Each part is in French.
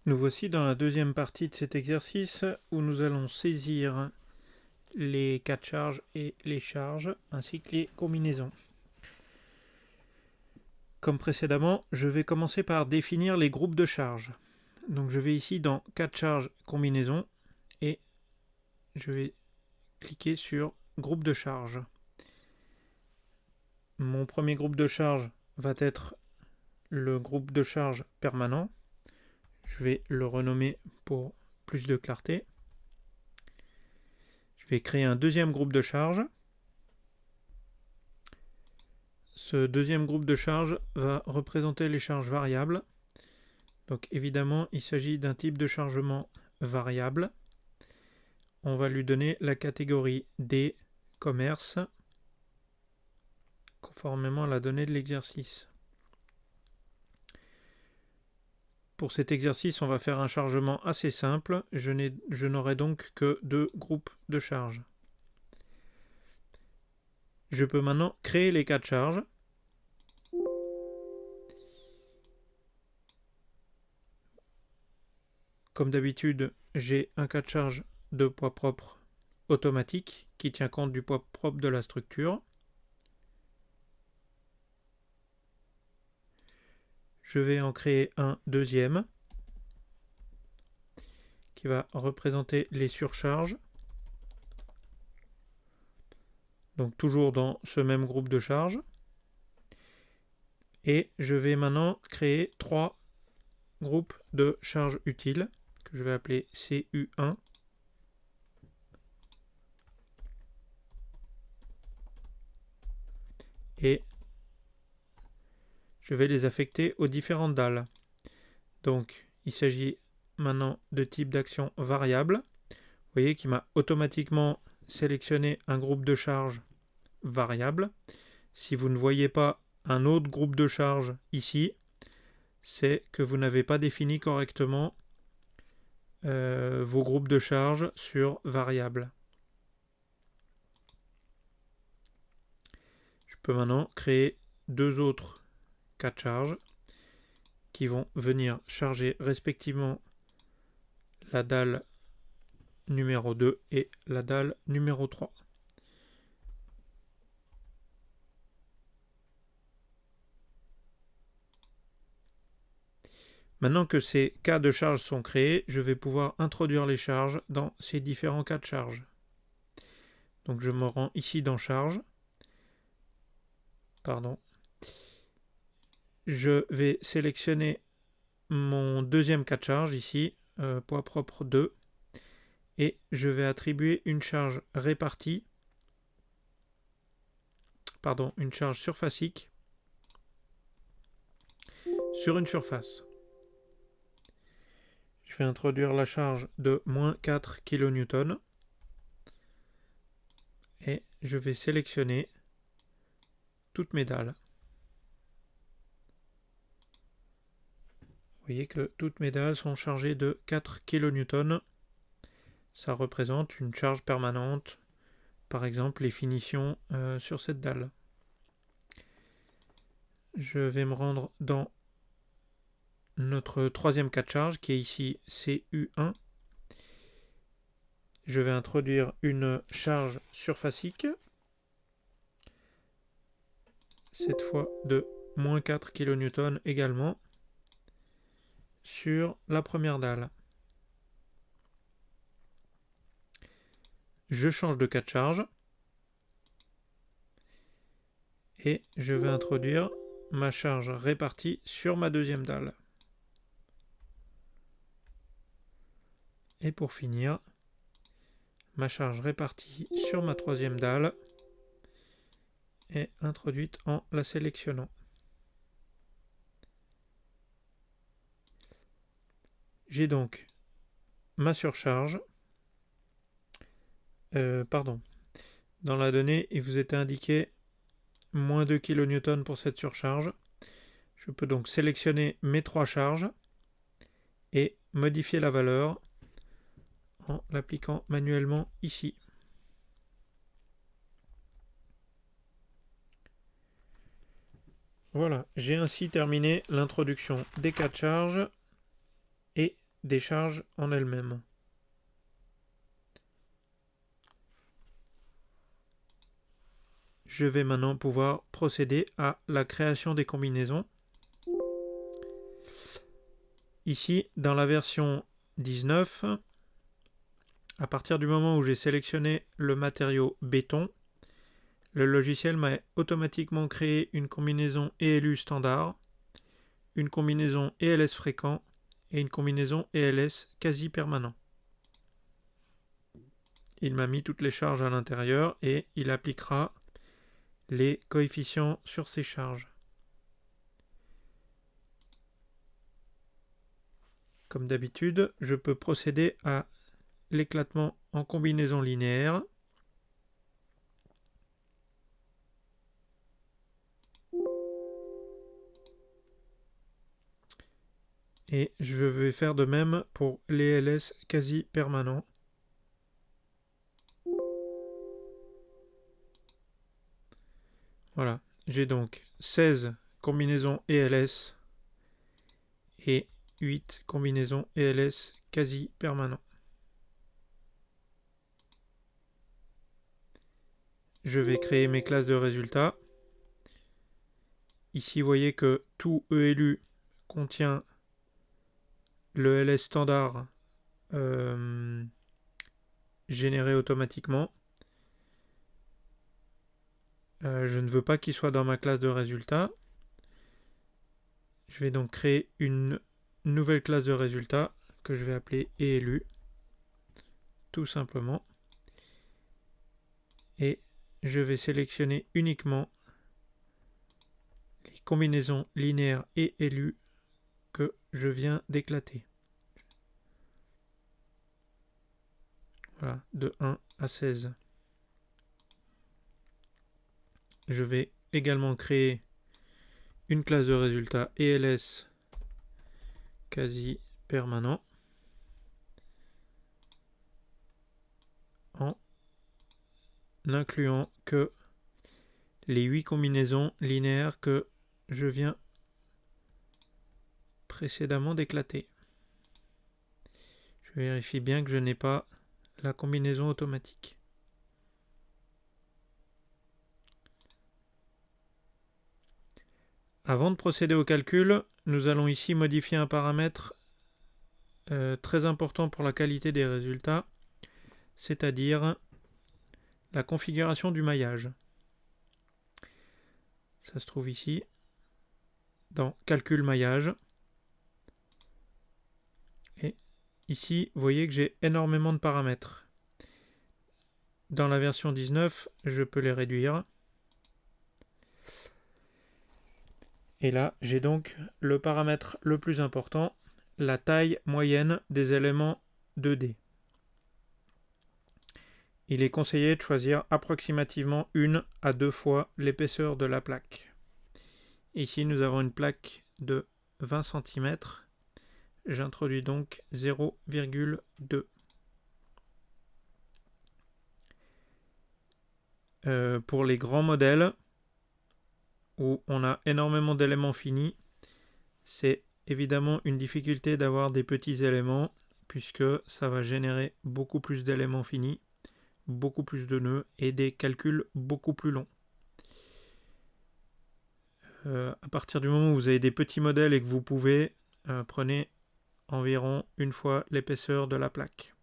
Nous voici dans la deuxième partie de cet exercice où nous allons saisir les cas de charge et les charges ainsi que les combinaisons. Comme précédemment, je vais commencer par définir les groupes de charges. Donc je vais ici dans cas de charge combinaison et je vais cliquer sur groupe de charge. Mon premier groupe de charge va être le groupe de charge permanent. Je vais le renommer pour plus de clarté. Je vais créer un deuxième groupe de charge. Ce deuxième groupe de charge va représenter les charges variables. Donc évidemment, il s'agit d'un type de chargement variable. On va lui donner la catégorie D, commerce, conformément à la donnée de l'exercice. Pour cet exercice, on va faire un chargement assez simple. Je n'aurai donc que deux groupes de charges. Je peux maintenant créer les cas de charge. Comme d'habitude, j'ai un cas de charge de poids propre automatique qui tient compte du poids propre de la structure. Je vais en créer un deuxième qui va représenter les surcharges. Donc toujours dans ce même groupe de charges. Et je vais maintenant créer trois groupes de charges utiles que je vais appeler CU1. Et je vais les affecter aux différentes dalles. Donc il s'agit maintenant de type d'action variable. Vous voyez qu'il m'a automatiquement sélectionné un groupe de charge variable. Si vous ne voyez pas un autre groupe de charge ici, c'est que vous n'avez pas défini correctement vos groupes de charge sur variable. Je peux maintenant créer deux autres cas de charge qui vont venir charger respectivement la dalle numéro 2 et la dalle numéro 3. Maintenant que ces cas de charge sont créés, je vais pouvoir introduire les charges dans ces différents cas de charge. Donc je me rends ici dans charge. Je vais sélectionner mon deuxième cas de charge ici, poids propre 2, et je vais attribuer une charge répartie, une charge surfacique sur une surface. Je vais introduire la charge de moins 4 kN et je vais sélectionner toutes mes dalles. Vous voyez que toutes mes dalles sont chargées de 4 kN. Ça représente une charge permanente, par exemple les finitions sur cette dalle. Je vais me rendre dans notre troisième cas de charge qui est ici CU1. Je vais introduire une charge surfacique, cette fois de moins 4 kN également, sur la première dalle. Je change de cas de charge et je vais introduire ma charge répartie sur ma deuxième dalle. Et pour finir, ma charge répartie sur ma troisième dalle est introduite en la sélectionnant. J'ai donc ma surcharge. Dans la donnée, il vous était indiqué moins 2 kN pour cette surcharge. Je peux donc sélectionner mes trois charges et modifier la valeur en l'appliquant manuellement ici. Voilà, j'ai ainsi terminé l'introduction des cas de charge et des charges en elles-mêmes. Je vais maintenant pouvoir procéder à la création des combinaisons. Ici, dans la version 19, à partir du moment où j'ai sélectionné le matériau béton, le logiciel m'a automatiquement créé une combinaison ELU standard, une combinaison ELS fréquent et une combinaison ELS quasi permanent. Il m'a mis toutes les charges à l'intérieur et il appliquera les coefficients sur ces charges. Comme d'habitude, je peux procéder à l'éclatement en combinaison linéaire. Et je vais faire de même pour les LS quasi permanents. Voilà, j'ai donc 16 combinaisons ELS et 8 combinaisons ELS quasi permanents. Je vais créer mes classes de résultats. Ici, vous voyez que tout ELU contient le LS standard généré automatiquement. Je ne veux pas qu'il soit dans ma classe de résultats. Je vais donc créer une nouvelle classe de résultats que je vais appeler ELU, tout simplement. Et je vais sélectionner uniquement les combinaisons linéaires et ELU que je viens d'éclater. Voilà, de 1 à 16. Je vais également créer une classe de résultats ELS quasi permanent en n'incluant que les 8 combinaisons linéaires que je viens précédemment d'éclater. Je vérifie bien que je n'ai pas la combinaison automatique. Avant de procéder au calcul, nous allons ici modifier un paramètre très important pour la qualité des résultats, c'est-à-dire la configuration du maillage. Ça se trouve ici, dans Calcul maillage. Et ici, vous voyez que j'ai énormément de paramètres. Dans la version 19, je peux les réduire. Et là, j'ai donc le paramètre le plus important, la taille moyenne des éléments 2D. Il est conseillé de choisir approximativement 1 à 2 fois l'épaisseur de la plaque. Ici, nous avons une plaque de 20 cm. J'introduis donc 0,2. Pour les grands modèles, où on a énormément d'éléments finis, c'est évidemment une difficulté d'avoir des petits éléments, puisque ça va générer beaucoup plus d'éléments finis, beaucoup plus de nœuds et des calculs beaucoup plus longs. À partir du moment où vous avez des petits modèles et que vous pouvez, prenez environ une fois l'épaisseur de la plaque.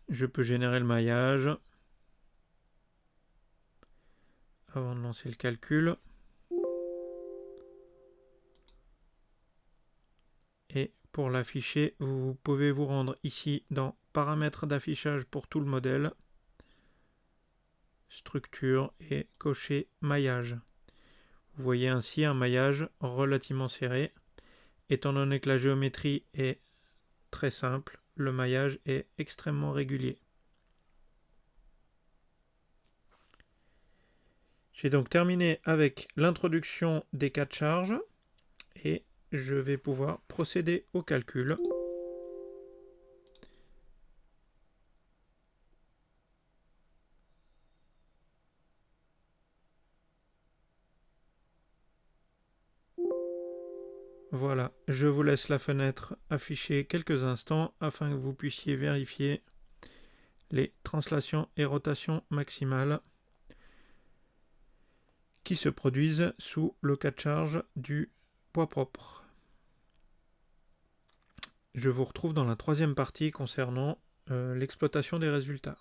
Je peux générer le maillage avant de lancer le calcul. Et pour l'afficher, vous pouvez vous rendre ici dans Paramètres d'affichage pour tout le modèle, Structure et cocher Maillage. Vous voyez ainsi un maillage relativement serré. Étant donné que la géométrie est très simple, le maillage est extrêmement régulier. J'ai donc terminé avec l'introduction des cas de charge et je vais pouvoir procéder au calcul. Voilà, je vous laisse la fenêtre afficher quelques instants afin que vous puissiez vérifier les translations et rotations maximales qui se produisent sous le cas de charge du poids propre. Je vous retrouve dans la troisième partie concernant l'exploitation des résultats.